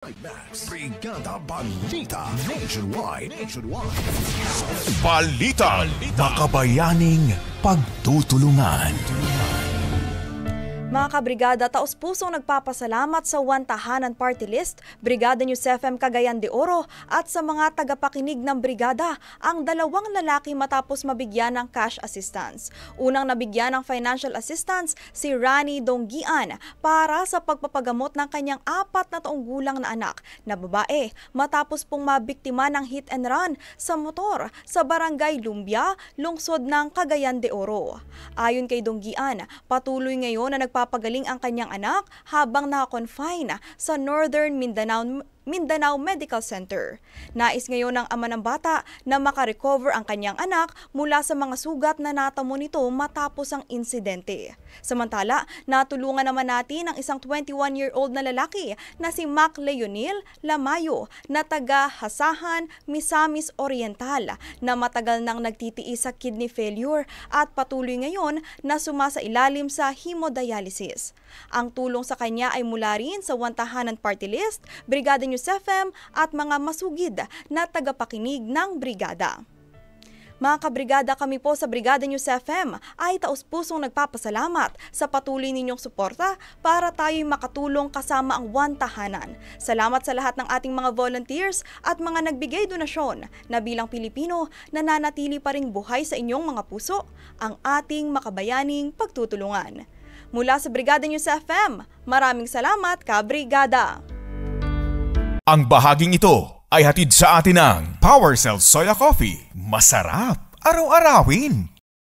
Brigada Balita Nationwide. Balita. Makabayaning pagtutulungan. Mga kabrigada, taos-pusong nagpapasalamat sa One Tahanan Party List, Brigada News FM Cagayan de Oro at sa mga tagapakinig ng brigada ang dalawang lalaki matapos mabigyan ng cash assistance. Unang nabigyan ng financial assistance si Rani Donggian para sa pagpapagamot ng kanyang 4 na taong gulang na anak na babae matapos pong mabiktima ng hit and run sa motor sa Barangay Lumbia, lungsod ng Cagayan de Oro. Ayon kay Donggian, patuloy ngayon na nagpapagaling ang kanyang anak habang naka-confine sa Northern Mindanao Medical Center. Nais ngayon ng ama ng bata na makarecover ang kanyang anak mula sa mga sugat na natamo nito matapos ang insidente. Samantala, natulungan naman natin ang isang 21-year-old na lalaki na si Mac Leonil Lamayo na taga Hasahan, Misamis Oriental na matagal nang nagtitiis sa kidney failure at patuloy ngayon na sumasailalim sa hemodialysis. Ang tulong sa kanya ay mula rin sa One Tahanan Party List, Brigada News FM at mga masugid na tagapakinig ng brigada. Mga kabrigada, kami po sa Brigada News FM ay taos-pusong nagpapasalamat sa patuloy ninyong suporta para tayo'y makatulong kasama ang One Tahanan. Salamat sa lahat ng ating mga volunteers at mga nagbigay donasyon na bilang Pilipino nananatili pa ring buhay sa inyong mga puso ang ating makabayaning pagtutulungan. Mula sa Brigada News FM, maraming salamat, kabrigada! Ang bahaging ito ay hatid sa atin ng Power Cell Soya Coffee. Masarap araw-arawin.